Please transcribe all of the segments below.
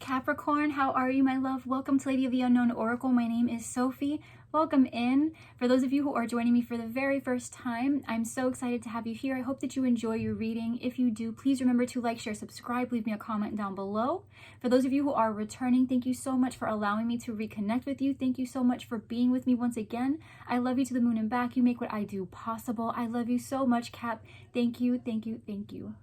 Capricorn, how are you, my love? Welcome to Lady of the Unknown Oracle. My name is Sophie. Welcome in. For those of you who are joining me for the very first time, I'm so excited to have you here. I hope that you enjoy your reading. If you do, please remember to like, share, subscribe, leave me a comment down below. For those of you who are returning, thank you so much for allowing me to reconnect with you. Thank you so much for being with me once again. I love you to the moon and back. You make what I do possible. I love you so much, Cap. Thank you, thank you, thank you.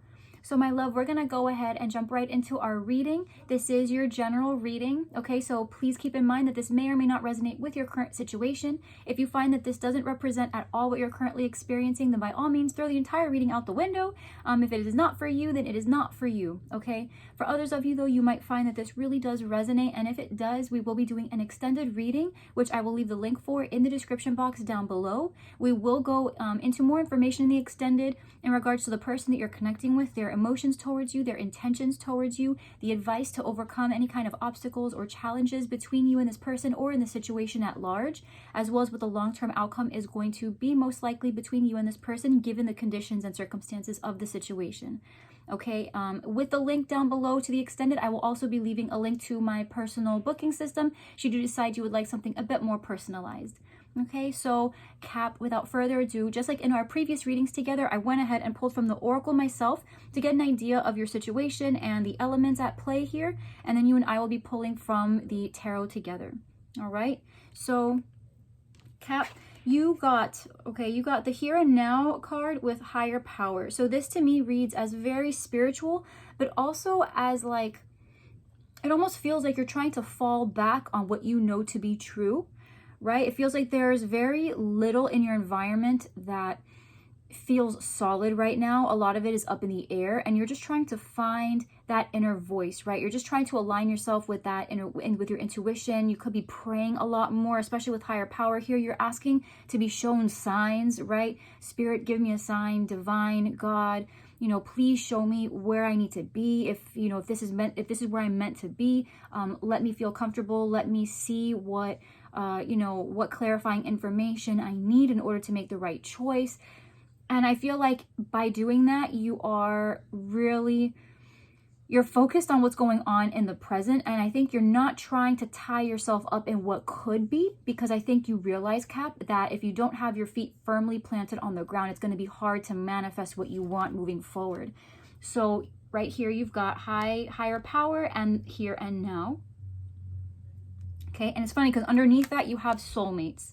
So my love, we're gonna go ahead and jump right into our reading. This is your general reading, okay? So please keep in mind that this may or may not resonate with your current situation. If you find that this doesn't represent at all what you're currently experiencing, then by all means, throw the entire reading out the window. If it is not for you, then it is not for you, okay? For others of you though, you might find that this really does resonate, and if it does, we will be doing an extended reading, which I will leave the link for in the description box down below. We will go into more information in the extended in regards to the person that you're connecting with, their emotions towards you, their intentions towards you, the advice to overcome any kind of obstacles or challenges between you and this person or in the situation at large, as well as what the long-term outcome is going to be most likely between you and this person given the conditions and circumstances of the situation. Okay, with the link down below to the extended, I will also be leaving a link to my personal booking system should you decide you would like something a bit more personalized. Okay, so Cap, without further ado, just like in our previous readings together, I went ahead and pulled from the Oracle myself to get an idea of your situation and the elements at play here, and then you and I will be pulling from the tarot together. All right, so Cap, you got the Here and Now card with Higher Power. So this to me reads as very spiritual, but also as like, it almost feels like you're trying to fall back on what you know to be true. Right? It feels like there's very little in your environment that feels solid right now. A lot of it is up in the air, and you're just trying to find that inner voice, right? You're just trying to align yourself with that with your intuition. You could be praying a lot more, especially with Higher Power here. You're asking to be shown signs, right? Spirit, give me a sign. Divine, God, please show me where I need to be. If this is where I'm meant to be, let me feel comfortable. Let me see what clarifying information I need in order to make the right choice. And I feel like by doing that, you're focused on what's going on in the present. And I think you're not trying to tie yourself up in what could be, because I think you realize, Cap, that if you don't have your feet firmly planted on the ground, it's going to be hard to manifest what you want moving forward. So right here, you've got higher power and Here and Now. Okay, and it's funny because underneath that you have soulmates,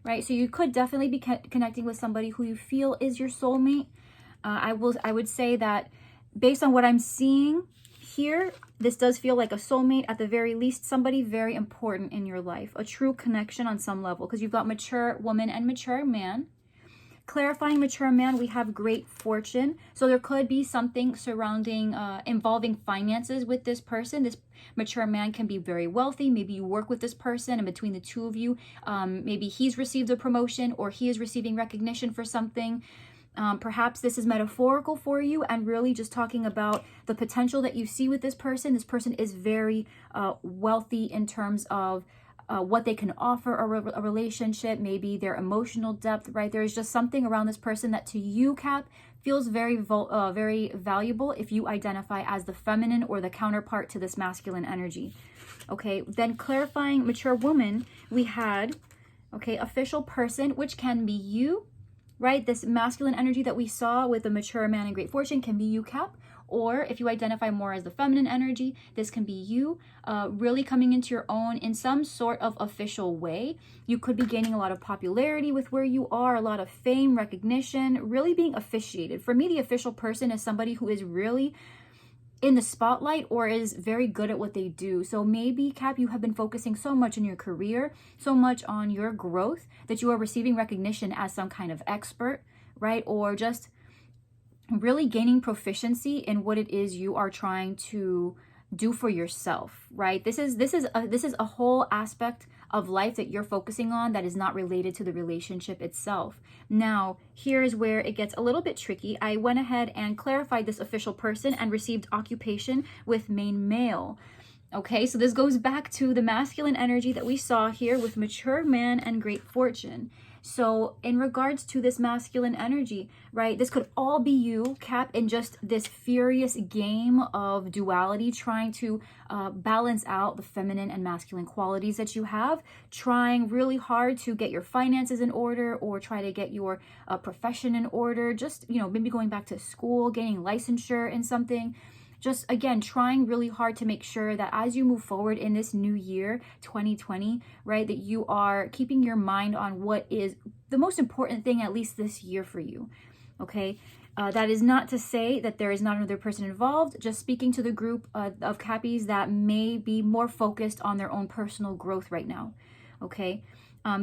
right? So you could definitely be connecting with somebody who you feel is your soulmate. I would say that based on what I'm seeing here, this does feel like a soulmate, at the very least, somebody very important in your life, a true connection on some level, because you've got mature woman and mature man. Clarifying mature man, we have great fortune. So there could be something surrounding, involving finances with this person. This mature man can be very wealthy. Maybe you work with this person, and between the two of you, maybe he's received a promotion or he is receiving recognition for something. Perhaps this is metaphorical for you and really just talking about the potential that you see with this person. This person is very wealthy in terms of what they can offer a relationship, maybe their emotional depth, right? There's just something around this person that to you, Cap, feels very valuable if you identify as the feminine or the counterpart to this masculine energy. Okay, then clarifying mature woman, we had, official person, which can be you, right? This masculine energy that we saw with the mature man and great fortune can be you, Cap. Or if you identify more as the feminine energy, this can be you really coming into your own in some sort of official way. You could be gaining a lot of popularity with where you are, a lot of fame, recognition, really being officiated. For me, the official person is somebody who is really in the spotlight or is very good at what they do. So maybe, Cap, you have been focusing so much on your career, so much on your growth, that you are receiving recognition as some kind of expert, right? Or just really gaining proficiency in what it is you are trying to do for yourself, right? This is a whole aspect of life that you're focusing on that is not related to the relationship itself. Now, here's where it gets a little bit tricky. I went ahead and clarified this official person and received occupation with main male. Okay, so this goes back to the masculine energy that we saw here with mature man and great fortune. So in regards to this masculine energy, right, this could all be you, Cap, in just this furious game of duality, trying to balance out the feminine and masculine qualities that you have, trying really hard to get your finances in order, or try to get your profession in order, just, you know, maybe going back to school, gaining licensure in something. Just again, trying really hard to make sure that as you move forward in this new year, 2020, right, that you are keeping your mind on what is the most important thing, at least this year for you. Okay. That is not to say that there is not another person involved, just speaking to the group of Cappies that may be more focused on their own personal growth right now. Okay.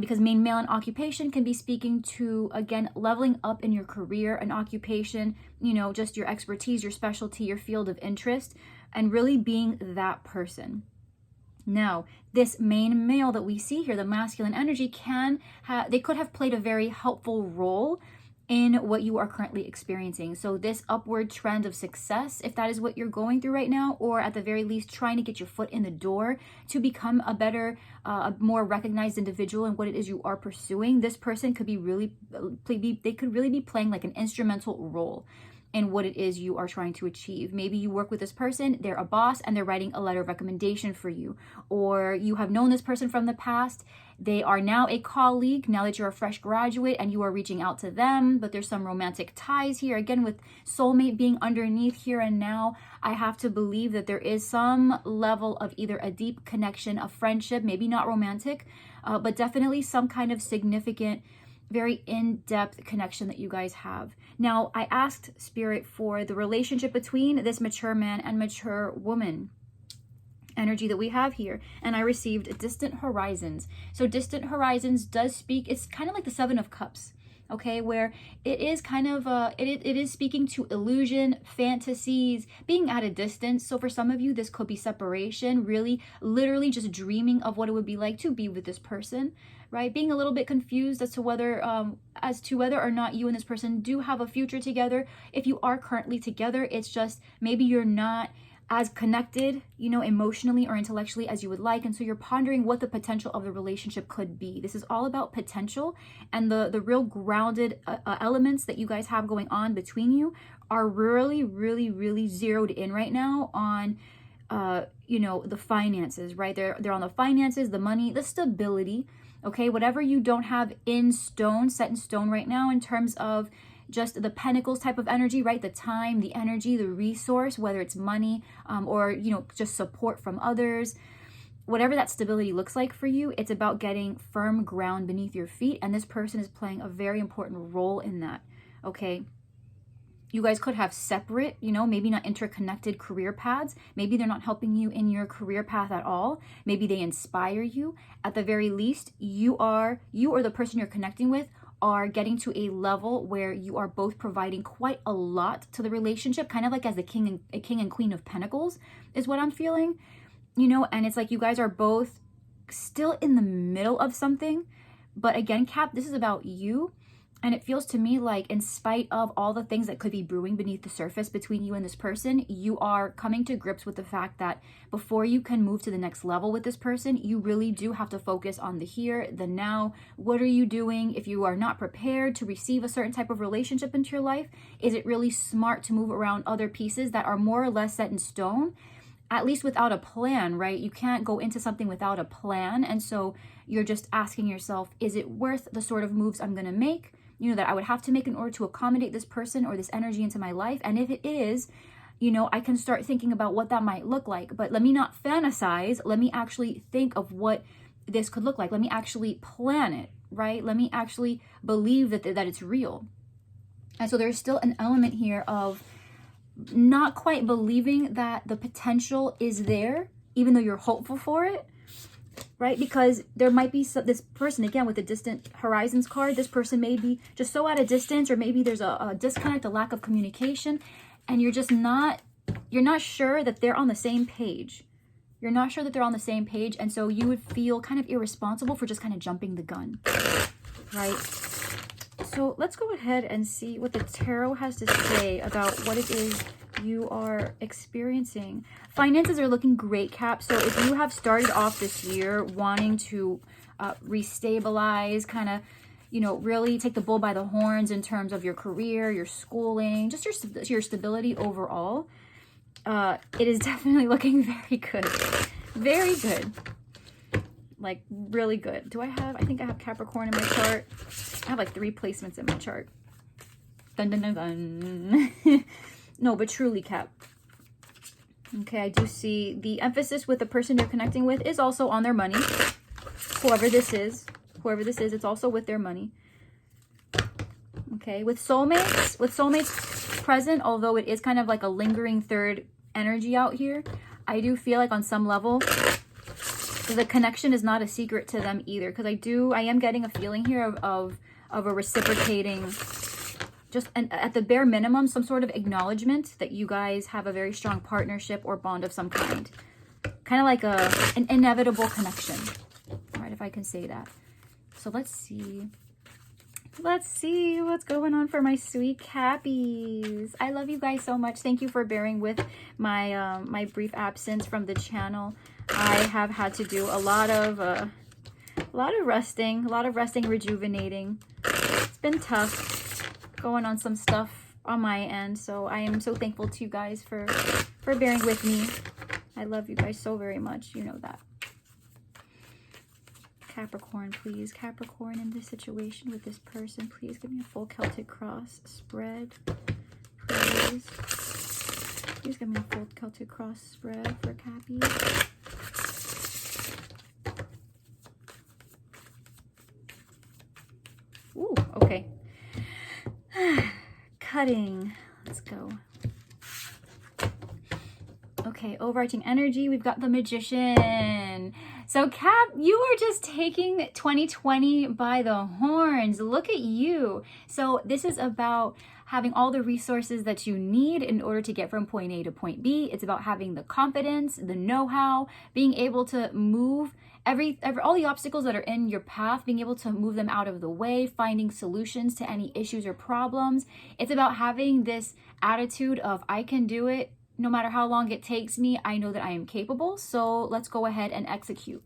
Because main male and occupation can be speaking to, again, leveling up in your career and occupation, you know, just your expertise, your specialty, your field of interest, and really being that person. Now, this main male that we see here, the masculine energy, they could have played a very helpful role in what you are currently experiencing. So this upward trend of success, if that is what you're going through right now, or at the very least trying to get your foot in the door to become a better, a more recognized individual in what it is you are pursuing, this person could be they could really be playing like an instrumental role in what it is you are trying to achieve. Maybe you work with this person, they're a boss, and they're writing a letter of recommendation for you. Or you have known this person from the past, they are now a colleague, now that you're a fresh graduate, and you are reaching out to them, but there's some romantic ties here. Again, with soulmate being underneath here and now, I have to believe that there is some level of either a deep connection, a friendship, maybe not romantic, but definitely some kind of significant, very in-depth connection that you guys have. Now, I asked Spirit for the relationship between this mature man and mature woman energy that we have here, and I received distant horizons. So distant horizons does speak, it's kind of like the Seven of Cups, okay, where it is kind of it is speaking to illusion, fantasies, being at a distance. So for some of you, this could be separation, really literally just dreaming of what it would be like to be with this person, right? Being a little bit confused as to whether or not you and this person do have a future together. If you are currently together, it's just maybe you're not as connected, you know, emotionally or intellectually as you would like, and so you're pondering what the potential of the relationship could be. This is all about potential, and the real grounded elements that you guys have going on between you are really zeroed in right now on you know, the finances, right? They're on the finances, the money, the stability, okay? Whatever you don't have in stone, set in stone right now in terms of just the pentacles type of energy, right? The time, the energy, the resource, whether it's money or, you know, just support from others, whatever that stability looks like for you, it's about getting firm ground beneath your feet. And this person is playing a very important role in that, okay? You guys could have separate, you know, maybe not interconnected career paths. Maybe they're not helping you in your career path at all. Maybe they inspire you. At the very least, you or the person you're connecting with are getting to a level where you are both providing quite a lot to the relationship, kind of like as the king and queen of pentacles is what I'm feeling, you know. And it's like you guys are both still in the middle of something, but again, Cap, this is about you. And it feels to me like, in spite of all the things that could be brewing beneath the surface between you and this person, you are coming to grips with the fact that before you can move to the next level with this person, you really do have to focus on the here, the now. What are you doing? If you are not prepared to receive a certain type of relationship into your life, is it really smart to move around other pieces that are more or less set in stone? At least without a plan, right? You can't go into something without a plan. And so you're just asking yourself, is it worth the sort of moves I'm going to make, you know, that I would have to make in order to accommodate this person or this energy into my life? And if it is, you know, I can start thinking about what that might look like. But let me not fantasize. Let me actually think of what this could look like. Let me actually plan it, right? Let me actually believe that it's real. And so there's still an element here of not quite believing that the potential is there, even though you're hopeful for it, right? Because there might be this person, again, with the distant horizons card, this person may be just so at a distance, or maybe there's a disconnect, a lack of communication, and you're not sure that they're on the same page. You're not sure that they're on the same page, and so you would feel kind of irresponsible for just kind of jumping the gun, right? So let's go ahead and see what the tarot has to say about what it is you are experiencing. Finances are looking great, Cap. So if you have started off this year wanting to restabilize, kind of, you know, really take the bull by the horns in terms of your career, your schooling, just your stability overall. It is definitely looking very good. Very good. Like, really good. I think I have Capricorn in my chart. I have like 3 placements in my chart. Dun, dun, dun, dun. No, but truly, Cap. Okay, I do see the emphasis with the person you're connecting with is also on their money. Whoever this is, it's also with their money. Okay, with soulmates present, although it is kind of like a lingering third energy out here, I do feel like on some level, the connection is not a secret to them either. Because I am getting a feeling here of a reciprocating, just at the bare minimum, some sort of acknowledgement that you guys have a very strong partnership or bond of some kind. Kind of like an inevitable connection, right, if I can say that. So let's see. Let's see what's going on for my sweet Cappies. I love you guys so much. Thank you for bearing with my my brief absence from the channel. I have had to do a lot of resting, rejuvenating. It's been tough going on some stuff on my end, so I am so thankful to you guys for bearing with me. I love you guys so very much. You know that. Capricorn, please. Capricorn, in this situation with this person, please give me a full Celtic cross spread. Please. Please give me a full Celtic cross spread for Cappy. Ooh, okay. Cutting. Let's go. Okay, overarching energy. We've got the Magician. So Cap, you are just taking 2020 by the horns. Look at you. So this is about having all the resources that you need in order to get from point A to point B. It's about having the confidence, the know-how, being able to move all the obstacles that are in your path, being able to move them out of the way, finding solutions to any issues or problems. It's about having this attitude of, I can do it. No matter how long it takes me, I know that I am capable. So let's go ahead and execute,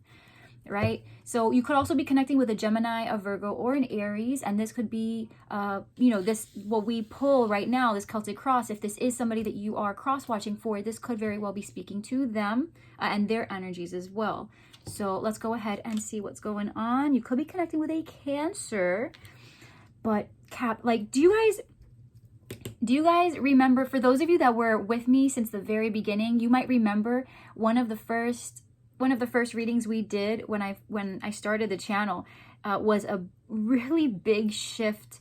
right? So you could also be connecting with a Gemini, a Virgo, or an Aries. And this could be, you know, what we pull right now, this Celtic cross. If this is somebody that you are cross-watching for, this could very well be speaking to them and their energies as well. So let's go ahead and see what's going on. You could be connecting with a Cancer. But Cap, like, do you guys remember, for those of you that were with me since the very beginning, you might remember one of the first readings we did when I started the channel was a really big shift,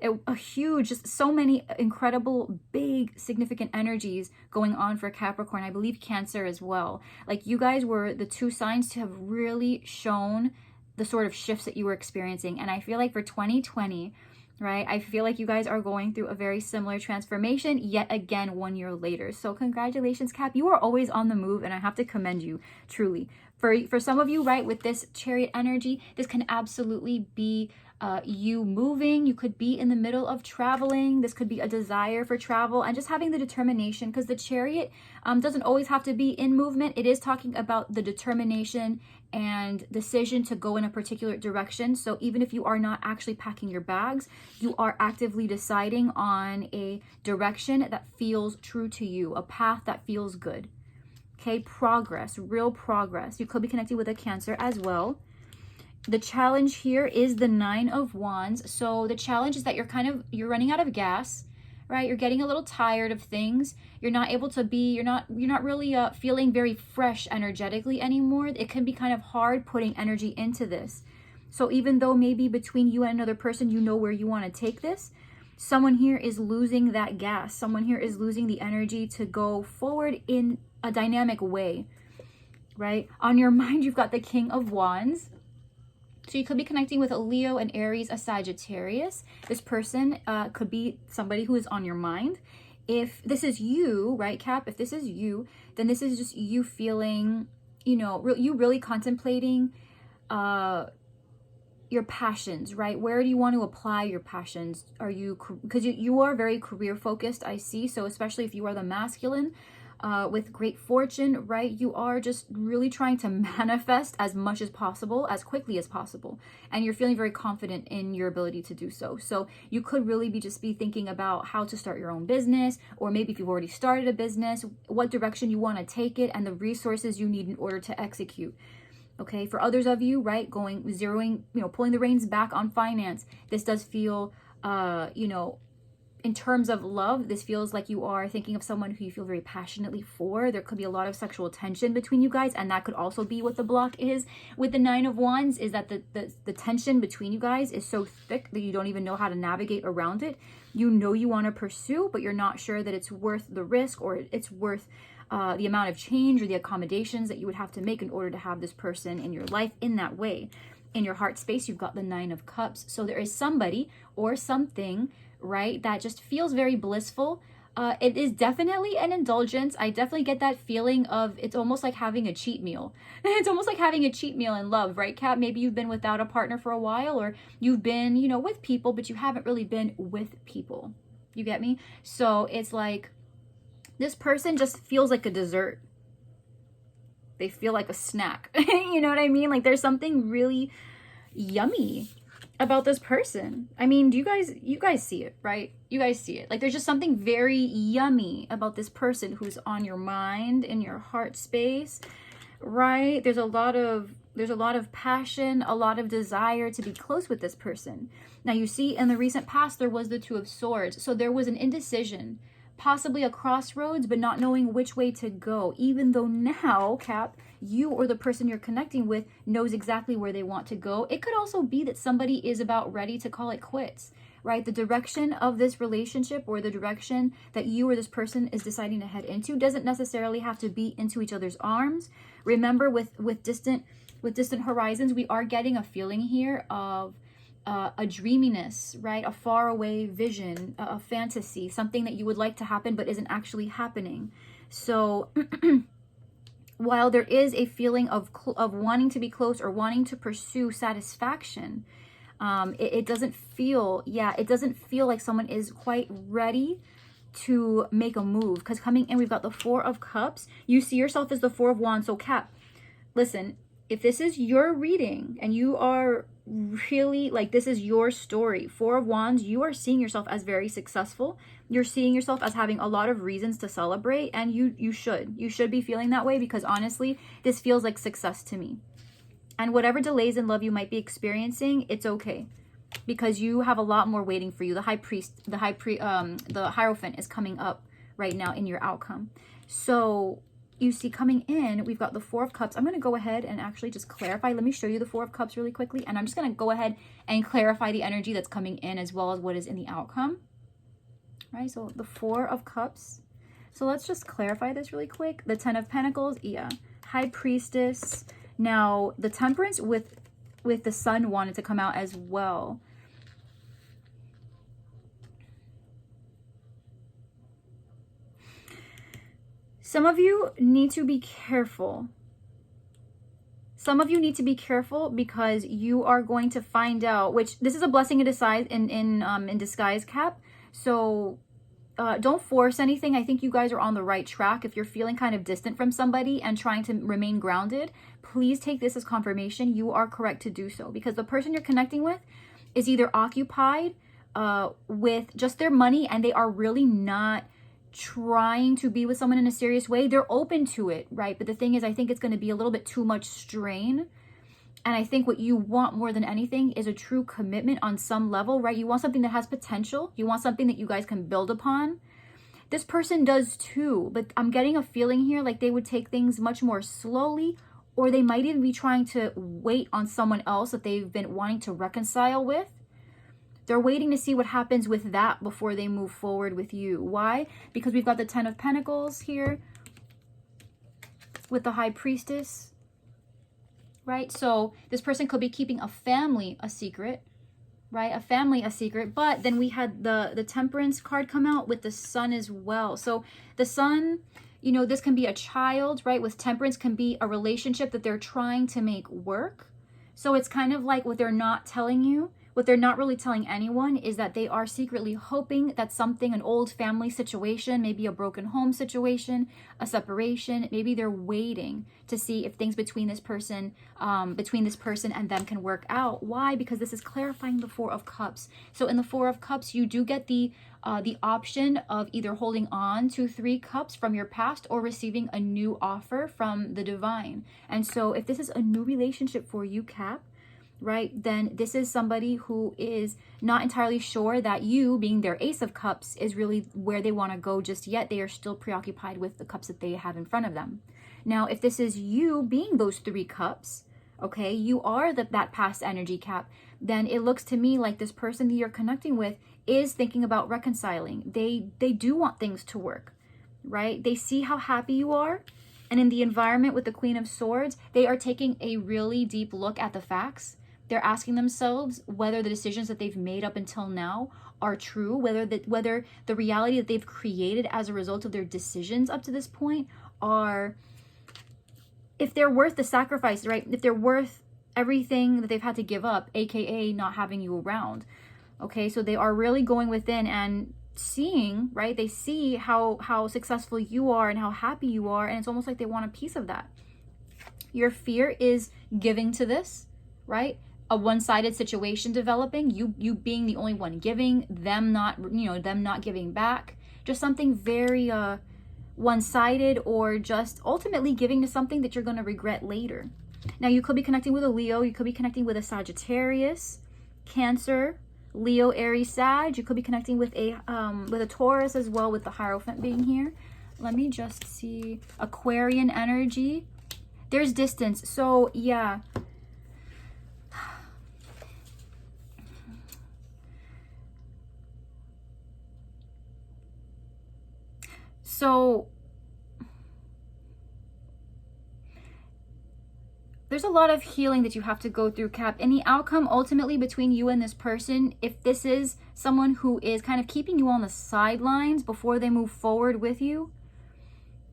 a huge, just so many incredible, big, significant energies going on for Capricorn. I believe Cancer as well. Like, you guys were the 2 signs to have really shown the sort of shifts that you were experiencing. And I feel like for 2020, right, I feel like you guys are going through a very similar transformation yet again 1 year later. So congratulations, Cap. You are always on the move, and I have to commend you, truly. For some of you, right, with this Chariot energy, this can absolutely be you moving. You could be in the middle of traveling. This could be a desire for travel and just having the determination, because the Chariot doesn't always have to be in movement. It is talking about the determination and decision to go in a particular direction. So even if you are not actually packing your bags, you are actively deciding on a direction that feels true to you, a path that feels good. Okay, progress, real progress. You could be connecting with a Cancer as well. The challenge here is the 9 of Wands. So the challenge is that you're running out of gas, right? You're getting a little tired of things. You're not able to be, you're not really feeling very fresh energetically anymore. It can be kind of hard putting energy into this. So even though maybe between you and another person, you know where you want to take this, someone here is losing that gas. Someone here is losing the energy to go forward in a dynamic way, right? On your mind, you've got the King of Wands. So you could be connecting with a Leo, an Aries, a Sagittarius. This person could be somebody who is on your mind. If this is you, right, Cap? If this is you, then this is just you feeling, you know, you really contemplating your passions, right? Where do you want to apply your passions? Are you, because you are very career focused, I see. So especially if you are the masculine, with great fortune, right? You are just really trying to manifest as much as possible, as quickly as possible. And you're feeling very confident in your ability to do so. So you could really be thinking about how to start your own business, or maybe if you've already started a business, what direction you want to take it and the resources you need in order to execute. Okay, for others of you, right, pulling the reins back on finance. This does feel, in terms of love, this feels like you are thinking of someone who you feel very passionately for. There could be a lot of sexual tension between you guys, and that could also be what the block is with the 9 of Wands, is that the tension between you guys is so thick that you don't even know how to navigate around it. You know you want to pursue, but you're not sure that it's worth the risk, or it's worth the amount of change or the accommodations that you would have to make in order to have this person in your life in that way. In your heart space, you've got the 9 of Cups. So there is somebody or something, right, that just feels very blissful. It is definitely an indulgence. I definitely get that feeling of, it's almost like having a cheat meal. It's almost like having a cheat meal in love, right, Kat? Maybe you've been without a partner for a while, or you've been, with people, but you haven't really been with people. You get me? So it's like, this person just feels like a dessert. They feel like a snack. You know what I mean? Like, there's something really yummy about this person. I mean, you guys see it, right? You guys see it. Like, there's just something very yummy about this person who's on your mind, in your heart space, right? There's a lot of passion, a lot of desire to be close with this person. Now, you see, in the recent past, there was the 2 of Swords. So there was an indecision, possibly a crossroads, but not knowing which way to go, even though now, Cap, you or the person you're connecting with knows exactly where they want to go. It could also be that somebody is about ready to call it quits, right? The direction of this relationship, or the direction that you or this person is deciding to head into, doesn't necessarily have to be into each other's arms. Remember, with distant horizons, we are getting a feeling here of a dreaminess, right? A faraway vision, a fantasy, something that you would like to happen but isn't actually happening. So while there is a feeling of wanting to be close or wanting to pursue satisfaction, it doesn't feel like someone is quite ready to make a move. Because coming in, we've got the 4 of Cups. You see yourself as the 4 of Wands. So Cap, listen, if this is your reading and you are really, like, this is your story, 4 of Wands, you are seeing yourself as very successful. You're seeing yourself as having a lot of reasons to celebrate, and you should be feeling that way, because honestly, this feels like success to me. And whatever delays in love you might be experiencing, it's okay, because you have a lot more waiting for you. The the Hierophant is coming up right now in your outcome. So you see, coming in, we've got the 4 of Cups. I'm going to go ahead and actually just clarify. Let me show you the 4 of Cups really quickly. And I'm just going to go ahead and clarify the energy that's coming in, as well as what is in the outcome. Right, so the 4 of Cups. So let's just clarify this really quick. The 10 of Pentacles, yeah. High Priestess. Now, the Temperance with the Sun wanted to come out as well. Some of you need to be careful. Some of you need to be careful, because you are going to find out, which this is a blessing in disguise, Cap. So don't force anything. I think you guys are on the right track. If you're feeling kind of distant from somebody and trying to remain grounded, please take this as confirmation. You are correct to do so, because the person you're connecting with is either occupied with just their money, and they are really not trying to be with someone in a serious way. They're open to it, right? But the thing is, I think it's going to be a little bit too much strain. And I think what you want more than anything is a true commitment on some level, right? You want something that has potential. You want something that you guys can build upon. This person does too, but I'm getting a feeling here like they would take things much more slowly, or they might even be trying to wait on someone else that they've been wanting to reconcile with. They're waiting to see what happens with that before they move forward with you. Why? Because we've got the 10 of Pentacles here with the High Priestess, right? So this person could be keeping a family a secret, right? A family a secret. But then we had the Temperance card come out with the Sun as well. So the Sun, you know, this can be a child, right? With Temperance can be a relationship that they're trying to make work. So it's kind of like what they're not telling you. what they're not really telling anyone is that they are secretly hoping that something, an old family situation, maybe a broken home situation, a separation, maybe they're waiting to see if things between this person and them can work out. Why? Because this is clarifying the Four of Cups. So in the Four of Cups, you do get the option of either holding on to 3 cups from your past or receiving a new offer from the divine. And so if this is a new relationship for you, Cap, right, then this is somebody who is not entirely sure that you, being their Ace of Cups, is really where they want to go just yet. They are still preoccupied with the cups that they have in front of them. Now, if this is you being those 3 cups, okay, you are that past energy, Cap, then it looks to me like this person that you're connecting with is thinking about reconciling. They do want things to work, right? They see how happy you are. And in the environment with the Queen of Swords, they are taking a really deep look at the facts. They're asking themselves whether the decisions that they've made up until now are true, whether the reality that they've created as a result of their decisions up to this point are, if they're worth the sacrifice, right? If they're worth everything that they've had to give up, aka not having you around. Okay, so they are really going within and seeing, right? They see how successful you are and how happy you are, and it's almost like they want a piece of that. Your fear is giving to this, right? A one-sided situation developing, you being the only one giving, them not giving back, just something very one-sided, or just ultimately giving to something that you're going to regret later. Now, you could be connecting with a Leo, you could be connecting with a Sagittarius, Cancer, Leo, Aries, Sag. You could be connecting with a Taurus as well, with the Hierophant being here. Let me just see. Aquarian energy. There's distance. So yeah. So there's a lot of healing that you have to go through, Cap. And the outcome ultimately between you and this person, if this is someone who is kind of keeping you on the sidelines before they move forward with you,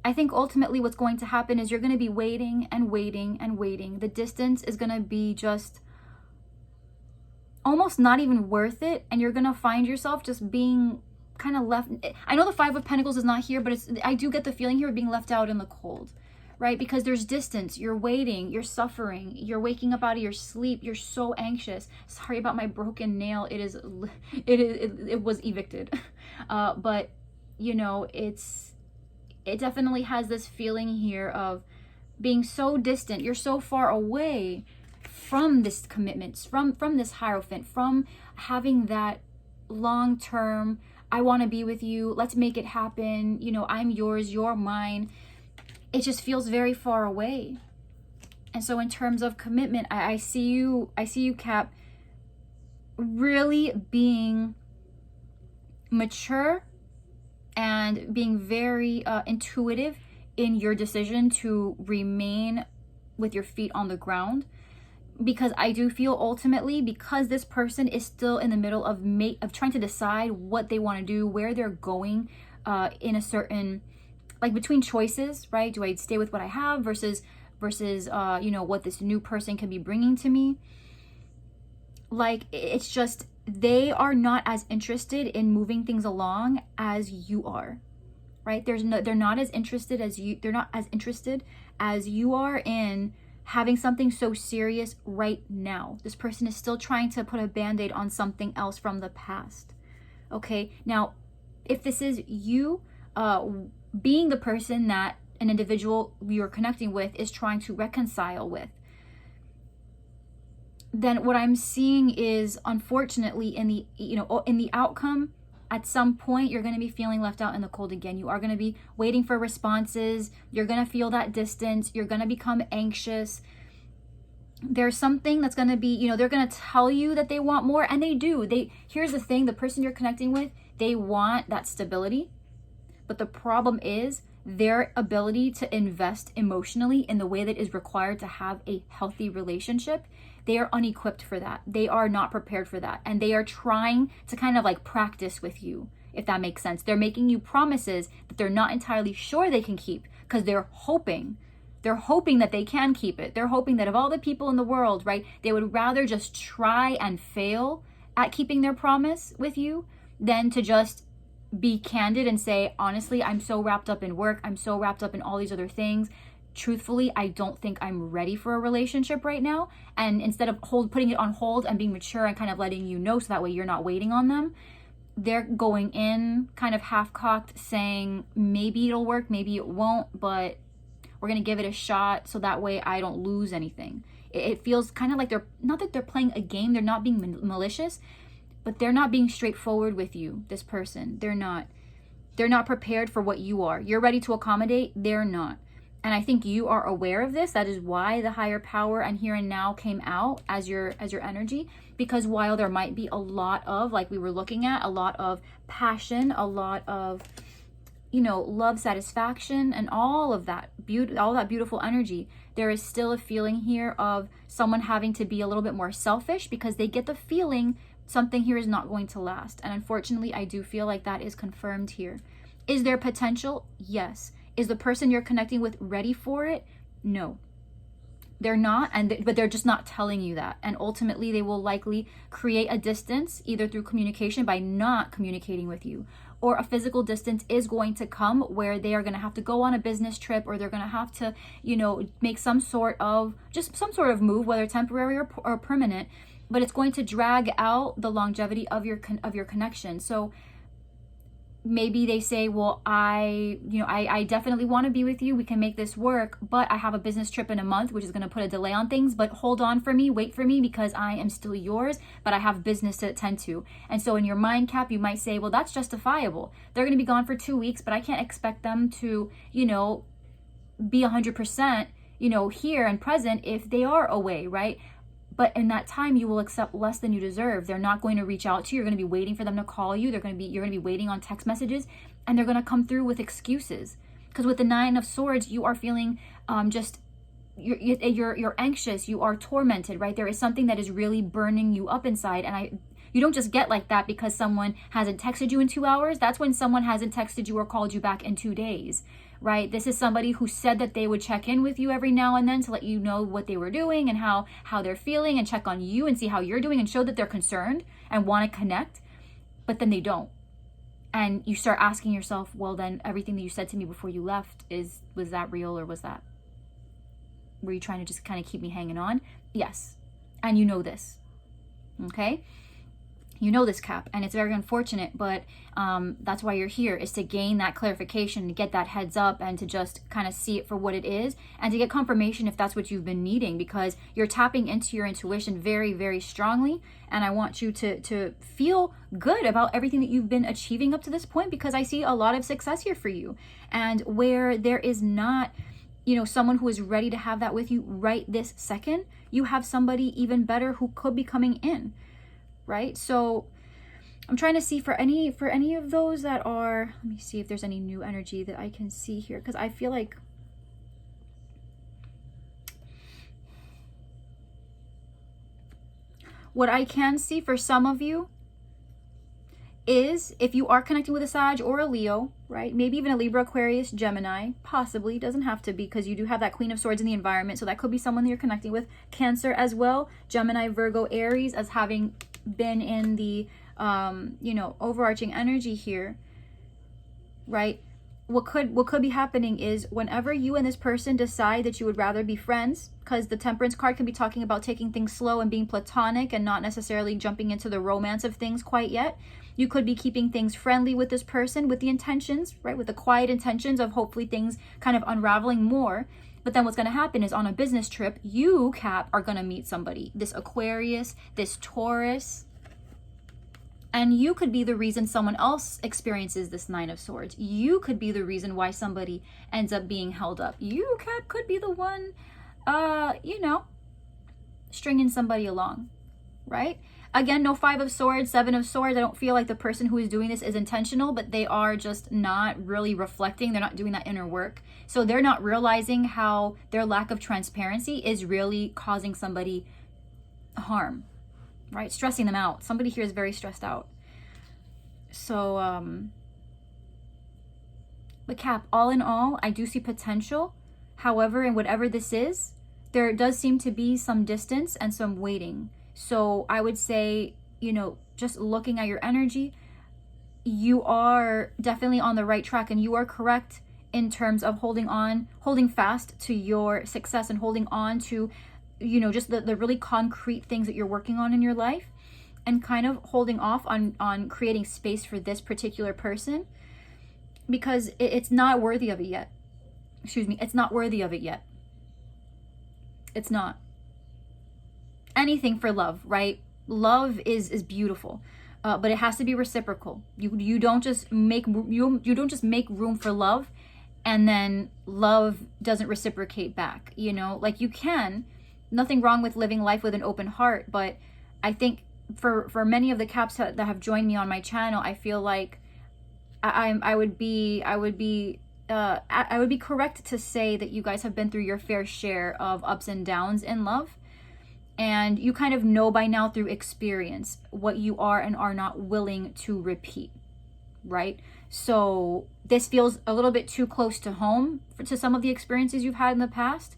I think ultimately what's going to happen is you're going to be waiting and waiting and waiting. The distance is going to be just almost not even worth it. And you're going to find yourself just being kind of left. I know the Five of Pentacles is not here, but I do get the feeling here of being left out in the cold. Right? Because there's distance, you're waiting, you're suffering, you're waking up out of your sleep, you're so anxious. Sorry about my broken nail. It was evicted. But you know, it definitely has this feeling here of being so distant. You're so far away from this commitment, from this Hierophant, from having that long-term, I want to be with you, let's make it happen, you know, I'm yours, you're mine. It just feels very far away. And so in terms of commitment, I see you, Cap, really being mature and being very intuitive in your decision to remain with your feet on the ground. Because I do feel ultimately, because this person is still in the middle of trying to decide what they want to do, where they're going in a certain, like between choices, right? Do I stay with what I have versus you know, what this new person can be bringing to me? Like, it's just, they are not as interested in moving things along as you are, right? They're not as interested as you. They're not as interested as you are in having something so serious right now. This person is still trying to put a band-aid on something else from the past. Okay, now if this is you being the person that an individual you're connecting with is trying to reconcile with, then what I'm seeing is, unfortunately, in the outcome, at some point you're going to be feeling left out in the cold again. You are going to be waiting for responses. You're going to feel that distance. You're going to become anxious. There's something that's going to be, you know, they're going to tell you that they want more, and they do. Here's the thing, the person you're connecting with, they want that stability. But the problem is their ability to invest emotionally in the way that is required to have a healthy relationship. They are unequipped for that. They are not prepared for that. And they are trying to kind of like practice with you, if that makes sense. They're making you promises that they're not entirely sure they can keep, because they're hoping that they can keep it. They're hoping that of all the people in the world, right, they would rather just try and fail at keeping their promise with you than to just be candid and say, honestly, I'm so wrapped up in work. I'm so wrapped up in all these other things. Truthfully, I don't think I'm ready for a relationship right now. And instead of putting it on hold and being mature and kind of letting you know so that way you're not waiting on them, they're going in kind of half-cocked saying, maybe it'll work, maybe it won't, but we're going to give it a shot so that way I don't lose anything. It feels kind of like they're, not that they're playing a game, they're not being malicious, but they're not being straightforward with you, this person. They're not prepared for what you are. You're ready to accommodate, they're not. And I think you are aware of this. That is why the higher power and here and now came out as your energy. Because while there might be a lot of, like we were looking at, a lot of passion, a lot of, love, satisfaction, and all of that beautiful energy, there is still a feeling here of someone having to be a little bit more selfish because they get the feeling something here is not going to last. And unfortunately, I do feel like that is confirmed here. Is there potential? Yes. Is the person you're connecting with ready for it? No. They're not, but they're just not telling you that. And ultimately, they will likely create a distance, either through communication by not communicating with you, or a physical distance is going to come where they are going to have to go on a business trip, or they're going to have to, make some sort of move, whether temporary or permanent, but it's going to drag out the longevity of your connection. So maybe they say, well, I definitely want to be with you. We can make this work, but I have a business trip in a month, which is going to put a delay on things, but hold on for me, wait for me, because I am still yours, but I have business to attend to. And so in your mind cap, you might say, well, that's justifiable. They're going to be gone for 2 weeks, but I can't expect them to, be 100%, here and present if they are away, right? But in that time, you will accept less than you deserve. They're not going to reach out to you. You're going to be waiting for them to call you. You're going to be waiting on text messages, and they're going to come through with excuses. Because with the 9 of Swords, you are feeling you're anxious. You are tormented, right? There is something that is really burning you up inside, and you don't just get like that because someone hasn't texted you in 2 hours. That's when someone hasn't texted you or called you back in 2 days. Right? This is somebody who said that they would check in with you every now and then to let you know what they were doing and how they're feeling, and check on you and see how you're doing and show that they're concerned and want to connect, but then they don't. And you start asking yourself, well, then everything that you said to me before you left, was that real, or were you trying to just kind of keep me hanging on? Yes. And you know this. Okay? You know this, Cap, and it's very unfortunate, but that's why you're here, is to gain that clarification, to get that heads up, and to just kind of see it for what it is, and to get confirmation if that's what you've been needing, because you're tapping into your intuition very, very strongly. And I want you to feel good about everything that you've been achieving up to this point, because I see a lot of success here for you. And where there is not, someone who is ready to have that with you right this second, you have somebody even better who could be coming in. Right? So I'm trying to see for any of those that are, let me see if there's any new energy that I can see here, because I feel like what I can see for some of you is, if you are connecting with a Sag or a Leo, right? Maybe even a Libra, Aquarius, Gemini, possibly, doesn't have to be, because you do have that Queen of Swords in the environment, so that could be someone that you're connecting with. Cancer as well, Gemini, Virgo, Aries, as having been in the overarching energy here, right? What could be happening is, whenever you and this person decide that you would rather be friends, because the Temperance card can be talking about taking things slow and being platonic and not necessarily jumping into the romance of things quite yet. You could be keeping things friendly with this person with the intentions, right? With the quiet intentions of hopefully things kind of unraveling more. But then what's going to happen is, on a business trip, you, Cap, are going to meet somebody. This Aquarius, this Taurus. And you could be the reason someone else experiences this 9 of Swords. You could be the reason why somebody ends up being held up. You, Cap, could be the one, stringing somebody along, right? Again, no 5 of Swords, 7 of Swords. I don't feel like the person who is doing this is intentional, but they are just not really reflecting. They're not doing that inner work. So they're not realizing how their lack of transparency is really causing somebody harm, right? Stressing them out. Somebody here is very stressed out. So, but Cap, all in all, I do see potential. However, in whatever this is, there does seem to be some distance and some waiting. So I would say you know, just looking at your energy, you are definitely on the right track, and you are correct in terms of holding fast to your success and holding on to, you know, just the really concrete things that you're working on in your life, and kind of holding off on creating space for this particular person, because it's not worthy of it yet. Excuse me, it's not worthy of it yet. It's not. Anything for love, right? Love is beautiful, but it has to be reciprocal. You don't just make you don't just make room for love, and then love doesn't reciprocate back. You know, like, you can. Nothing wrong with living life with an open heart, but I think for many of the Caps that have joined me on my channel, I feel like I would be correct to say that you guys have been through your fair share of ups and downs in love. And you kind of know by now through experience what you are and are not willing to repeat, right? So this feels a little bit too close to home to some of the experiences you've had in the past,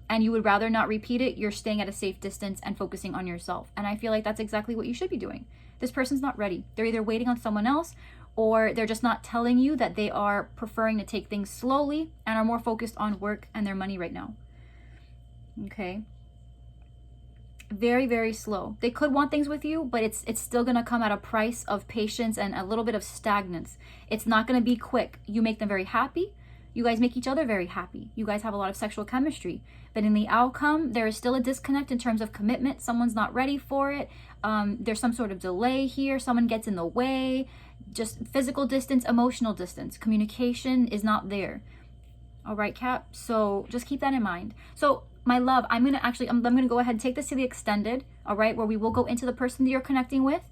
and you would rather not repeat it. You're staying at a safe distance and focusing on yourself. And I feel like that's exactly what you should be doing. This person's not ready. They're either waiting on someone else, or they're just not telling you that they are preferring to take things slowly and are more focused on work and their money right now. Okay? Very, very slow. They could want things with you, but it's still going to come at a price of patience and a little bit of stagnance. It's not going to be quick. You make them very happy. You guys make each other very happy. You guys have a lot of sexual chemistry. But in the outcome, there is still a disconnect in terms of commitment. Someone's not ready for it. There's some sort of delay here. Someone gets in the way. Just physical distance, emotional distance. Communication is not there. All right, Cap? So just keep that in mind. So, my love, I'm gonna go ahead and take this to the extended, all right, where we will go into the person that you're connecting with,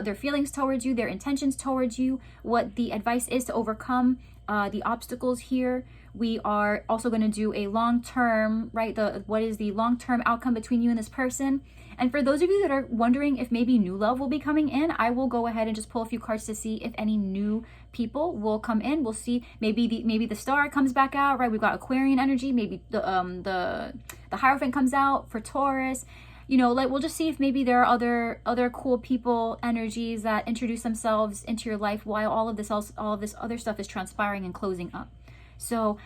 their feelings towards you, their intentions towards you, what the advice is to overcome the obstacles here. We are also going to do a long-term, right, what is the long-term outcome between you and this person. And for those of you that are wondering if maybe new love will be coming in, I will go ahead and just pull a few cards to see if any new people will come in. We'll see. Maybe the star comes back out, right? We've got Aquarian energy. Maybe the Hierophant comes out for Taurus. You know, like, we'll just see if maybe there are other cool people energies that introduce themselves into your life while all of this other stuff is transpiring and closing up. So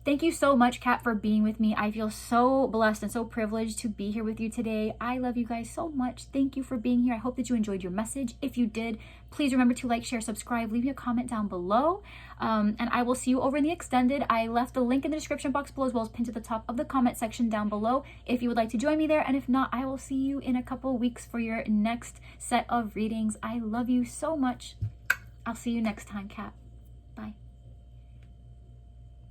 thank you so much, Kat, for being with me. I feel so blessed and so privileged to be here with you today. I love you guys so much. Thank you for being here. I hope that you enjoyed your message. If you did, please remember to like, share, subscribe, leave me a comment down below. And I will see you over in the extended. I left the link in the description box below, as well as pinned to the top of the comment section down below if you would like to join me there. And if not, I will see you in a couple weeks for your next set of readings. I love you so much. I'll see you next time, Kat.